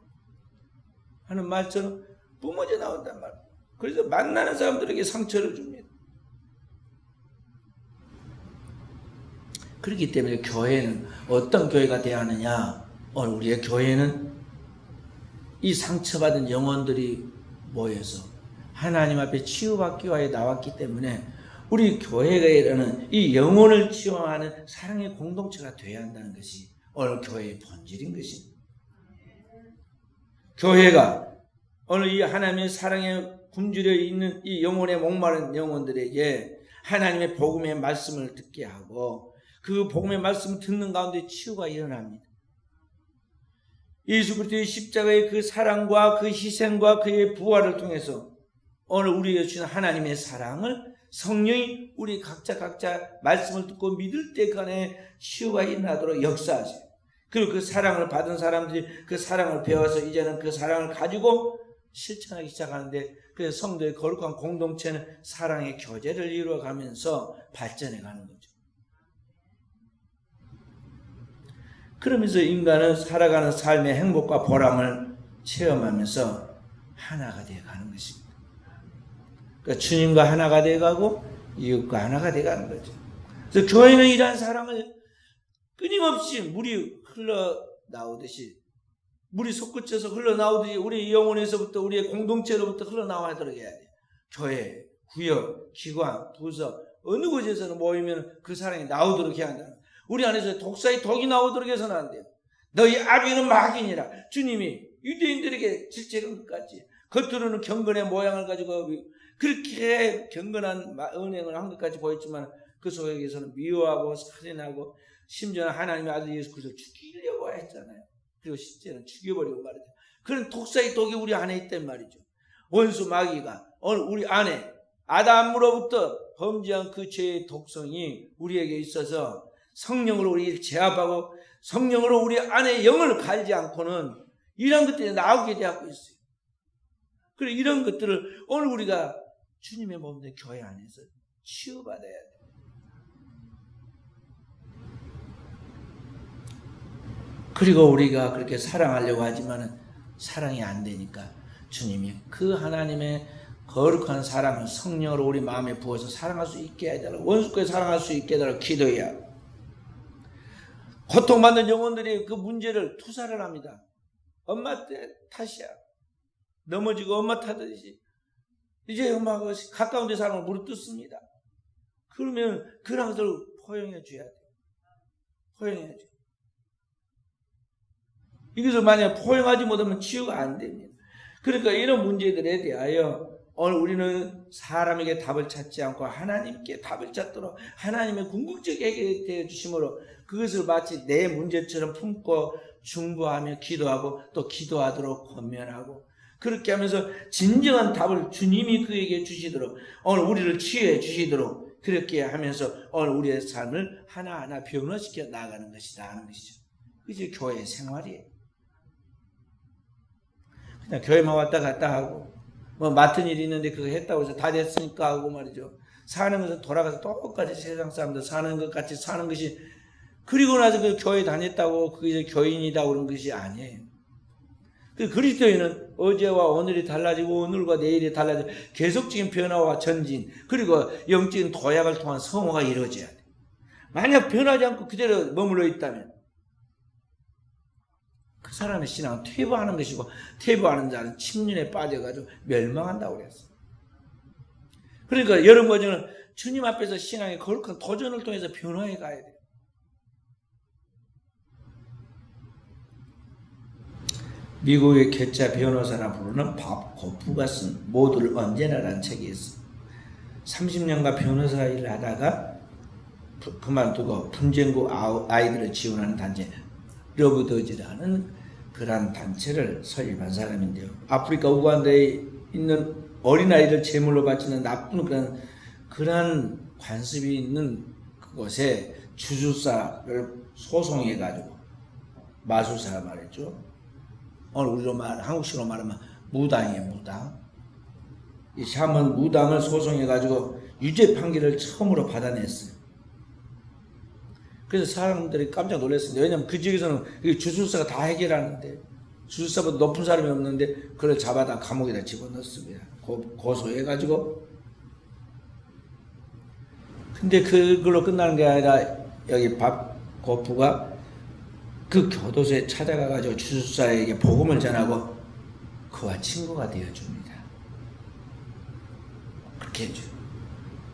하는 말처럼 뿜어져 나온단 말이야. 그래서 만나는 사람들에게 상처를 줍니다. 그렇기 때문에 교회는 어떤 교회가 되어야 하느냐? 오늘 우리의 교회는 이 상처받은 영혼들이 모여서 하나님 앞에 치유받기 위해 나왔기 때문에 우리 교회가라는 이 영혼을 치유하는 사랑의 공동체가 되어야 한다는 것이 오늘 교회의 본질인 것입니다. 교회가 오늘 이 하나님의 사랑에 굶주려 있는 이 영혼에 목마른 영혼들에게 하나님의 복음의 말씀을 듣게 하고 그 복음의 말씀을 듣는 가운데 치유가 일어납니다. 예수 그리스도의 십자가의 그 사랑과 그 희생과 그의 부활을 통해서 오늘 우리에게 주신 하나님의 사랑을 성령이 우리 각자 말씀을 듣고 믿을 때 간에 치유가 일어나도록 역사하세요. 그리고 그 사랑을 받은 사람들이 그 사랑을 배워서 이제는 그 사랑을 가지고 실천하기 시작하는데, 그래서 성도의 거룩한 공동체는 사랑의 교제를 이루어가면서 발전해 가는 거죠. 그러면서 인간은 살아가는 삶의 행복과 보람을 체험하면서 하나가 되어 가는 것입니다. 그러니까 주님과 하나가 되어 가고 이웃과 하나가 되어 가는 거죠. 그래서 교회는 이러한 사랑을 끊임없이 물이 흘러나오듯이, 물이 솟구쳐서 흘러나오듯이 우리 영혼에서부터 우리의 공동체로부터 흘러나와도록 해야 돼요. 교회, 구역, 기관, 부서 어느 곳에서는 모이면 그 사랑이 나오도록 해야 한다. 우리 안에서 독사의 독이 나오도록 해서는 안 돼요. 너희 아비는 마귀니라. 주님이 유대인들에게 질책한 것까지 겉으로는 경건의 모양을 가지고 그렇게 경건한 은행을 한 것까지 보였지만 그 속에서는 미워하고 살인하고 심지어는 하나님의 아들 예수 그리스도를 죽이려고 했잖아요. 그리고 실제는 죽여버리고 말이죠. 그런 독사의 독이 우리 안에 있단 말이죠. 원수 마귀가 오늘 우리 안에 아담으로부터 범죄한 그 죄의 독성이 우리에게 있어서 성령으로 우리를 제압하고 성령으로 우리 안에 영을 갈지 않고는 이런 것들이 나오게 되고 있어요. 그리고 이런 것들을 오늘 우리가 주님의 몸된 교회 안에서 치유받아야 돼요. 그리고 우리가 그렇게 사랑하려고 하지만은 사랑이 안 되니까 주님이 그 하나님의 거룩한 사랑을 성령으로 우리 마음에 부어서 사랑할 수 있게 해달라고, 원수까지 사랑할 수 있게 해달라고 기도해야. 고통받는 영혼들이 그 문제를 투사를 합니다. 엄마 탓이야. 넘어지고 엄마 탓이지. 이제 엄마가 가까운 데 사람을 무릎 뜯습니다. 그러면 그런 것을 포용해 줘야 돼. 포용해 줘. 이것을 만약 포용하지 못하면 치유가 안 됩니다. 그러니까 이런 문제들에 대하여 오늘 우리는 사람에게 답을 찾지 않고 하나님께 답을 찾도록 하나님의 궁극적 해결이 되어 주심으로 그것을 마치 내 문제처럼 품고 중보하며 기도하고 또 기도하도록 권면하고, 그렇게 하면서 진정한 답을 주님이 그에게 주시도록 오늘 우리를 치유해 주시도록 그렇게 하면서 오늘 우리의 삶을 하나하나 변화시켜 나가는 것이다 하는 것이죠. 그게 교회 생활이에요. 그냥 교회만 왔다 갔다 하고 뭐 맡은 일이 있는데 그거 했다고 해서 다 됐으니까 하고 말이죠. 사는 것은 돌아가서 똑같이 세상 사람들 사는 것 같이 사는 것이, 그리고 나서 그 교회 다녔다고 그게 교인이다 그런 것이 아니에요. 그 그리스도인은 어제와 오늘이 달라지고 오늘과 내일이 달라지고 계속적인 변화와 전진, 그리고 영적인 도약을 통한 성화가 이루어져야 돼. 만약 변하지 않고 그대로 머물러 있다면 그 사람의 신앙은 퇴보하는 것이고, 퇴보하는 자는 침륜에 빠져가지고 멸망한다고 그랬어요. 그러니까 여러분 과정은 주님 앞에서 신앙의 거룩한 도전을 통해서 변화해 가야 돼요. 미국의 괴짜 변호사라 부르는 밥 고프가 쓴 모두를 언제나라는 책이 있어요. 30년간 변호사 일을 하다가 그만두고 분쟁국 아이들을 지원하는 단체 러브더즈라는 그러한 단체를 설립한 사람인데요. 아프리카 우간다에 있는 어린아이를 제물로 바치는 나쁜 그런 관습이 있는 그곳에 주술사를 소송해가지고, 마술사 말했죠. 오늘 우리로 한국식으로 말하면 무당이에요, 무당. 이 샤먼 무당을 소송해가지고 유죄 판결을 처음으로 받아냈어요. 그래서 사람들이 깜짝 놀랐습니다. 왜냐하면 그 지역에서는 주술사가 다 해결하는데, 주술사보다 높은 사람이 없는데 그걸 잡아다 감옥에다 집어넣습니다. 고소해가지고. 근데 그걸로 끝나는 게 아니라 여기 밥 고프가 그 교도소에 찾아가가지고 주술사에게 복음을 전하고 그와 친구가 되어줍니다. 그렇게 해줘요.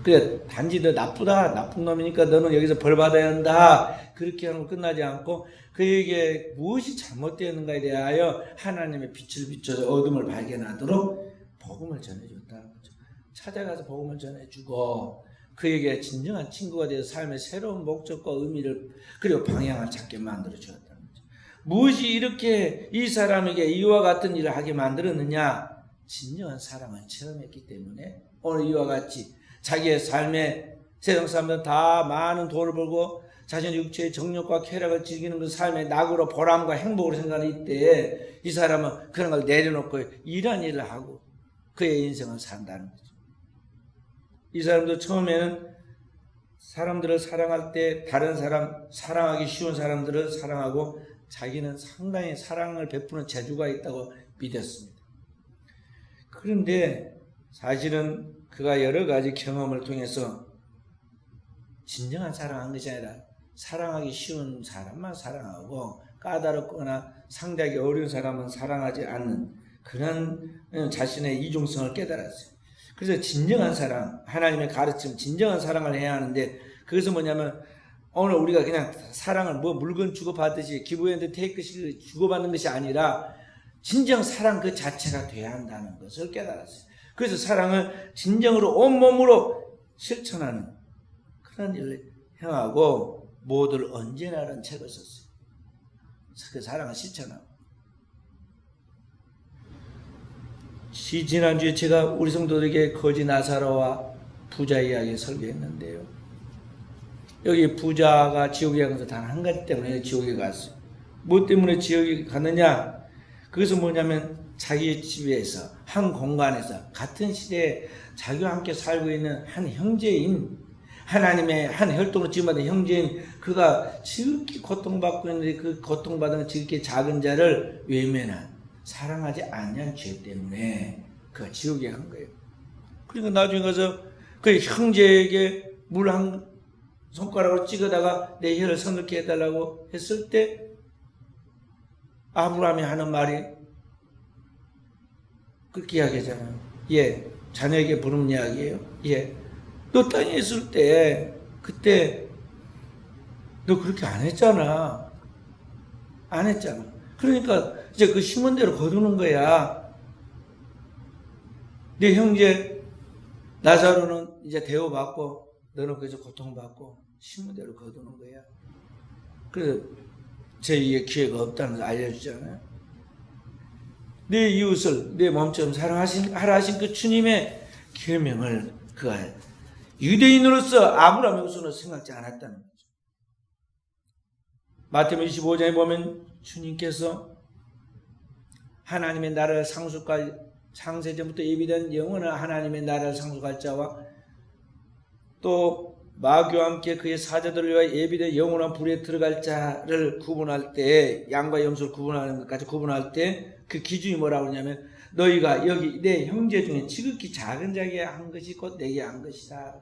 그래 단지 너 나쁘다 나쁜 놈이니까 너는 여기서 벌 받아야 한다 그렇게 하면 끝나지 않고 그에게 무엇이 잘못되었는가에 대하여 하나님의 빛을 비춰서 어둠을 발견하도록 복음을 전해줬다는 거죠. 찾아가서 복음을 전해주고 그에게 진정한 친구가 되어서 삶의 새로운 목적과 의미를 그리고 방향을 찾게 만들어 주었다는 거죠. 무엇이 이렇게 이 사람에게 이와 같은 일을 하게 만들었느냐? 진정한 사랑을 체험했기 때문에 오늘 이와 같이 자기의 삶에 세상 사람들은 다 많은 돈을 벌고 자신의 육체의 정욕과 쾌락을 즐기는 그 삶의 낙으로 보람과 행복을 생각하는 이때에 이 사람은 그런 걸 내려놓고 이런 일을 하고 그의 인생을 산다는 거죠. 이 사람도 처음에는 사람들을 사랑할 때 다른 사람, 사랑하기 쉬운 사람들을 사랑하고 자기는 상당히 사랑을 베푸는 재주가 있다고 믿었습니다. 그런데 사실은 그가 여러 가지 경험을 통해서 진정한 사랑한 것이 아니라 사랑하기 쉬운 사람만 사랑하고 까다롭거나 상대하기 어려운 사람은 사랑하지 않는 그런 자신의 이중성을 깨달았어요. 그래서 진정한 사랑, 하나님의 가르침, 진정한 사랑을 해야 하는데 그것은 뭐냐면 오늘 우리가 그냥 사랑을 뭐 물건 주고받듯이 기브 앤드 테이크식 주고받는 것이 아니라 진정 사랑 그 자체가 돼야 한다는 것을 깨달았어요. 그래서 사랑을 진정으로 온몸으로 실천하는 그런 일을 행하고 모두를 언제나라는 책을 썼어요. 그 사랑을 실천하고. 지난주에 제가 우리 성도들에게 거지 나사로와 부자 이야기 설교했는데요. 여기 부자가 지옥에 가서 단 한 가지 때문에 지옥에 갔어요. 뭐 때문에 지옥에 갔느냐? 그것은 뭐냐면 자기 집에서 한 공간에서 같은 시대에 자기와 함께 살고 있는 한 형제인 하나님의 한 혈통으로 지음받은 형제인 그가 지극히 고통받고 있는데 그 고통받은 지극히 작은 자를 외면한 사랑하지 않는 죄 때문에 그가 지옥에 간 거예요. 그러니까 나중에 가서 그 형제에게 물 한 손가락으로 찍어다가 내 혀를 서늘게 해달라고 했을 때 아브라함이 하는 말이 그렇게 이야기하잖아요. 예, 자녀에게 부르는 이야기예요. 예, 너 땅에 있을 때 그때 너 그렇게 안 했잖아. 안 했잖아. 그러니까 이제 그 심은 대로 거두는 거야. 네 형제 나사로는 이제 대우받고 너는 그저 고통받고 심은 대로 거두는 거야. 그래서 제2의 기회가 없다는 걸 알려주잖아요. 네 이웃을 네 몸처럼 사랑하라 하신 그 주님의 계명을 그가 유대인으로서 아브라함의 우선으로 생각지 않았다는 거죠. 마태복음 25장에 보면 주님께서 하나님의 나라를 상속할 창세전부터 예비된 영원한 하나님의 나라를 상속할 자와 또 마귀와 함께 그의 사자들을 위하여 예비된 영원한 불에 들어갈 자를 구분할 때 양과 염소를 구분하는 것까지 구분할 때 그 기준이 뭐라고 하냐면 너희가 여기 내 형제 중에 지극히 작은 자에게 한 것이 곧 내게 한 것이다.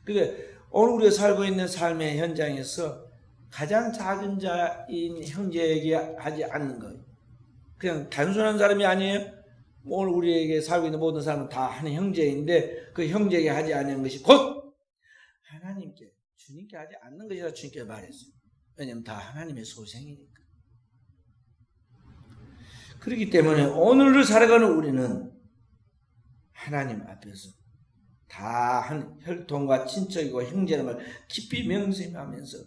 그러니까 오늘 우리가 살고 있는 삶의 현장에서 가장 작은 자인 형제에게 하지 않는 거예요. 그냥 단순한 사람이 아니에요. 오늘 우리에게 살고 있는 모든 사람은 다 한 형제인데 그 형제에게 하지 않는 것이 곧 하나님께 주님께 하지 않는 것이라 주님께 말했어요. 왜냐하면 다 하나님의 소생이니까. 그렇기 때문에 오늘을 살아가는 우리는 하나님 앞에서 다 한 혈통과 친척이고 형제라는 걸 깊이 명심하면서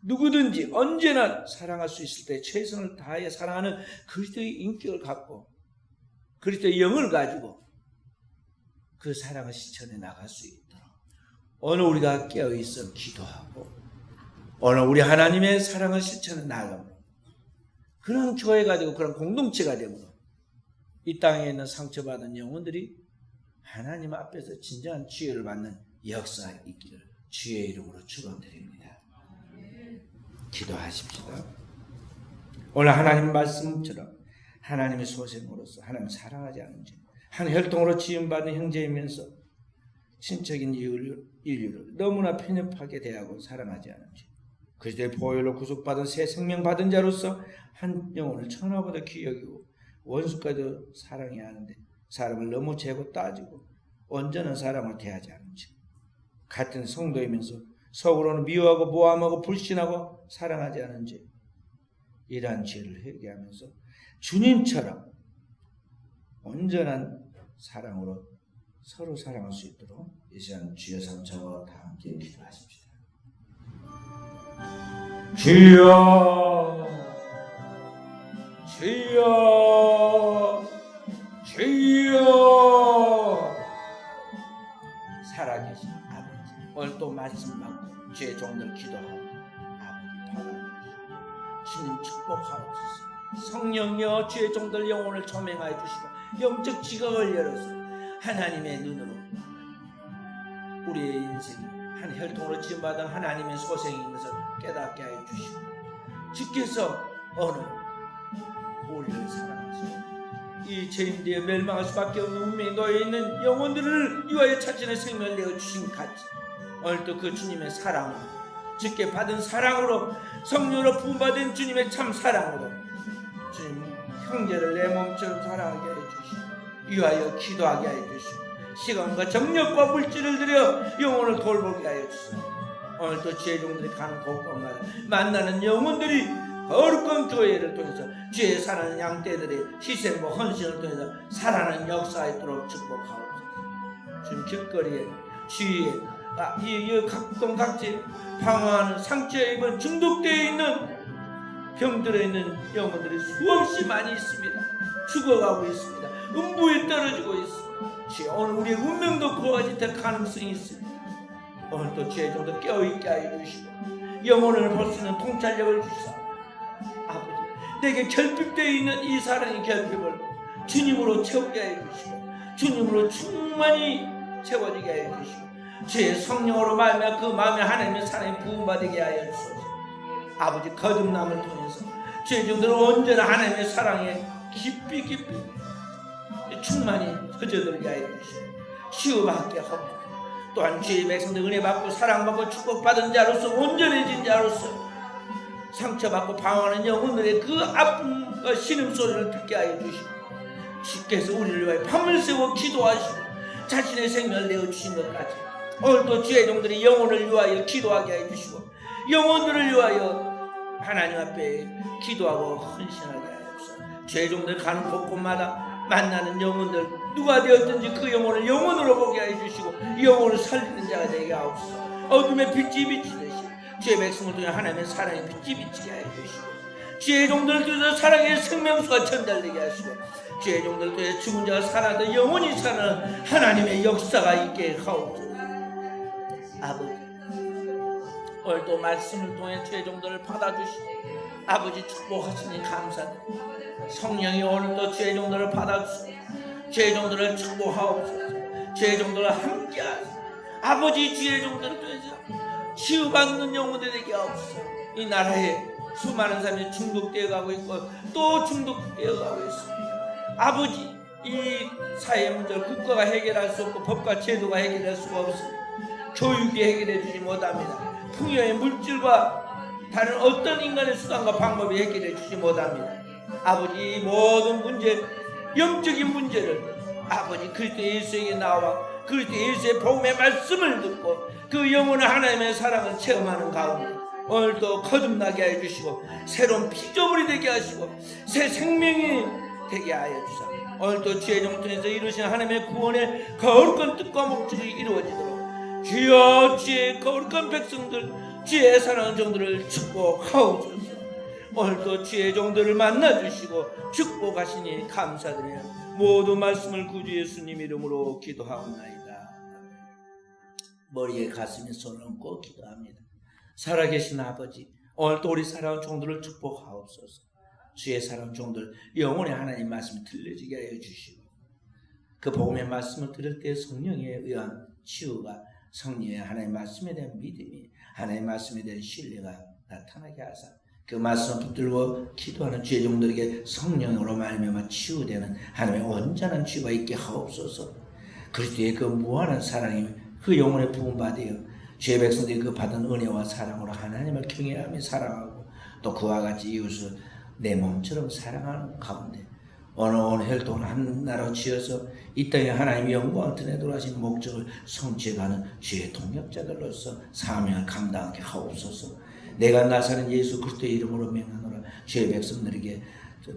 누구든지 언제나 사랑할 수 있을 때 최선을 다해 사랑하는 그리스도의 인격을 갖고 그리스도의 영을 가지고 그 사랑을 실천해 나갈 수 있도록 오늘 우리가 깨어있어 기도하고 오늘 우리 하나님의 사랑을 실천해 나가면 그런 교회가 되고 그런 공동체가 되므로 이 땅에 있는 상처받은 영혼들이 하나님 앞에서 진정한 지혜를 받는 역사가 있기를 주의 이름으로 축원드립니다. 기도하십시다. 오늘 하나님 말씀처럼 하나님의 소생으로서 하나님을 사랑하지 않은 죄, 한 혈통으로 지음받은 형제이면서 친척인 인류를 너무나 편협하게 대하고 사랑하지 않은 죄, 그리스도의 보혈로 구속받은 새 생명 받은 자로서 한 영혼을 천하보다 귀히 여기고 원수까지도 사랑해야 하는데 사람을 너무 재고 따지고 온전한 사랑을 대하지 않은 죄, 같은 성도이면서 서로는 미워하고 모함하고 불신하고 사랑하지 않은지 이러한 죄를 회개하면서 주님처럼 온전한 사랑으로 서로 사랑할 수 있도록 이 시간 주여 삼차와 다 함께 기도하십시다. 주여, 주여, 주여. 살아계신 아버지, 오늘 또 말씀 받고 주의 종들 기도하고 아버지 바라보시고 주님 축복하옵소서. 성령여 주의 종들 영혼을 조명하여 주시고 영적 지각을 열어서 하나님의 눈으로 우리의 인생이 한 혈통으로 지음받은 하나님의 소생인 것을 깨닫게 하여 주시고 주께서 오늘 우리를 사랑하시고 이 죄인들의 멸망할 수밖에 없는 운명에 놓여있는 영혼들을 위하여 자신의 생명을 내어주신 같이 오늘도 그 주님의 사랑으로 주께 받은 사랑으로 성령으로 부음받은 주님의 참 사랑으로 주님 형제를 내 몸처럼 사랑하게 하여 주시고 위하여 기도하게 하여 주시고 시간과 정력과 물질을 들여 영혼을 돌보게 하여 주시고 오늘도 주의 종들이 가는 곳곳마다 만나는 영혼들이 거룩한 교회를 통해서 주의 사랑하는 양떼들의 희생과 헌신을 통해서 살아나는 역사가 있도록 축복하옵소서. 주님 길거리에 주위에 이 각동각지 방황하는 상처에 입은 중독되어 있는 병들어 있는 영혼들이 수없이 많이 있습니다. 죽어가고 있습니다. 음부에 떨어지고 있습니다. 주여 오늘 우리의 운명도 그와 같이 될 가능성이 있습니다. 오늘 또 주의 종도 깨어있게 하여 주시고 영혼을 볼 수 있는 통찰력을 주시옵소서. 아버지 내게 결핍되어 있는 이 사랑의 결핍을 주님으로 채우게 하여 주시고 주님으로 충만히 채워지게 하여 주시고 주의 성령으로 말미암아 그 마음에 하나님의 사랑이 부음받게 하여 주소서. 아버지 거듭남을 통해서 주의 종들은 언제나 하나님의 사랑에 깊이 충만히 젖어들게 하여 주시고 치유받게 하고 또한 주의 백성들 은혜 받고 사랑받고 축복받은 자로서 온전해진 자로서 상처받고 방황하는 영혼들의 그 아픔과 신음소리를 듣게 하여 주시고 주께서 우리를 위하여 밤을 새워 기도하시고 자신의 생명을 내어주신 것 같이 오늘도 주의 종들이 영혼을 위하여 기도하게 하여 주시고 영혼들을 위하여 하나님 앞에 기도하고 헌신하게 하여 주시고 주의 종들 가는 곳곳마다 만나는 영혼들 누가 되었든지 그 영혼을 영혼으로 보게 하여 주시고 영혼을 살리는 자가 되게 하옵소서. 어둠의 빛이 비치듯이 주의 백성을 통해 하나님의 사랑의 빛이 비치게 하여 주시고 주의 종들을 통해서 사랑의 생명수가 전달되게 하시고 주의 종들을 통해 죽은 자가 살아도 영원히 사는 하나님의 역사가 있게 하옵소서. 아버지 오늘 또 말씀을 통해 주의 종들을 받아주시고 아버지 축복하시니 감사드립니다. 성령이 오늘도 주의 종들을 받아주시고 주의 종들을 축복하옵소서. 주의 종들을 함께하소서. 아버지 주의 종들을 통해서 치유받는 영혼들이 되게 하옵소서. 이 나라에 수많은 사람이 중독되어 가고 있고 또 중독되어 가고 있습니다. 아버지 이 사회 문제를 국가가 해결할 수 없고 법과 제도가 해결할 수가 없습니다. 교육이 해결해 주지 못합니다. 풍요의 물질과 다른 어떤 인간의 수단과 방법이 해결해 주지 못합니다. 아버지 이 모든 문제 영적인 문제를 아버지 그리스도 예수에게 나와 그리스도 예수의 복음의 말씀을 듣고 그 영원한 하나님의 사랑을 체험하는 가운데 오늘도 거듭나게 하여 주시고 새로운 피조물이 되게 하시고 새 생명이 되게 하여 주시고 오늘도 주의 종통에서 이루신 하나님의 구원의 거룩한 뜻과 목적이 이루어지도록 주여 주의 거룩한 백성들 주의 사랑하는 종들을 축복하옵소서. 오늘도 주의 종들을 만나주시고 축복하시니 감사드려요. 모든 말씀을 구주 예수님 이름으로 기도하옵나이다. 머리에 가슴에 손을 얹고 기도합니다. 살아계신 아버지 오늘도 우리 사랑하는 종들을 축복하옵소서. 주의 사랑하는 종들 영혼의 하나님 말씀이 들려지게 하여 주시고 그 복음의 말씀을 들을 때 성령에 의한 치유가 성령의 하나님의 말씀에 대한 믿음이 하나님의 말씀에 대한 신뢰가 나타나게 하사 그 말씀을 붙들고 기도하는 주의 종들에게 성령으로 말미암아 치유되는 하나님의 온전한 치유가 있게 하옵소서. 그리스도의 그 무한한 사랑이 그 영혼의 부음받아요. 주의 백성들이 그 받은 은혜와 사랑으로 하나님을 경외하며 사랑하고 또 그와 같이 이웃을 내 몸처럼 사랑하는 가운데 온 혈통 하나로 지어서 이 땅에 하나님의 영광을 드러내도록 하신 목적을 성취해가는 주의 동역자들로서 사명을 감당하게 하옵소서. 내가 나사는 예수 그리스도의 이름으로 명하노라. 주의 백성들에게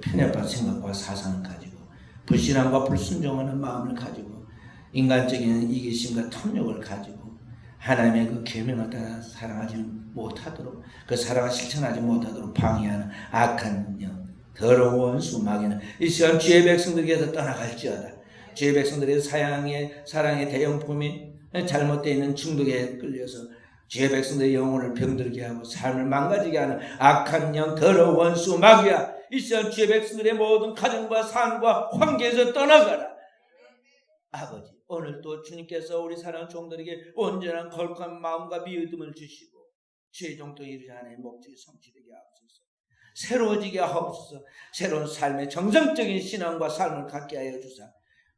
편협한 생각과 사상을 가지고 불신앙과 불순종하는 마음을 가지고 인간적인 이기심과 탐욕을 가지고 하나님의 그 계명을 따라 사랑하지 못하도록 그 사랑을 실천하지 못하도록 방해하는 악한 영 더러운 원수 마귀는 이 시간 주의 백성들에게서 떠나갈지어다. 주의 백성들의 사랑의 대형품이 잘못되어 있는 중독에 끌려서 주의 백성들의 영혼을 병들게 하고 삶을 망가지게 하는 악한 영 더러운 원수 마귀야, 이 시간 주의 백성들의 모든 가정과 삶과 관계에서 떠나가라. 아버지, 오늘도 주님께서 우리 사랑하는 종들에게 온전한 거룩한 마음과 믿음을 주시고 주의 종도 이루지 않은 목적이 성취되게 하옵소서. 새로워지게 하옵소서. 새로운 삶의 정상적인 신앙과 삶을 갖게 하여 주사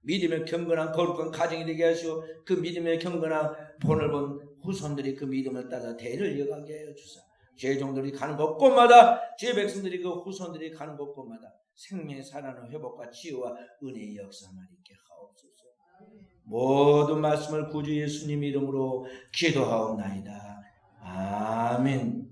믿음의 경건한 거룩한 가정이 되게 하시고 그 믿음의 경건한 본을 본 후손들이 그 믿음을 따라 대를 이어가게 하여 주사 주의 종들이 가는 곳곳마다 주의 백성들이 그 후손들이 가는 곳곳마다 생명의 살아나는 회복과 치유와 은혜의 역사만 있게 하옵소서. 모든 말씀을 구주 예수님 이름으로 기도하옵나이다. 아멘.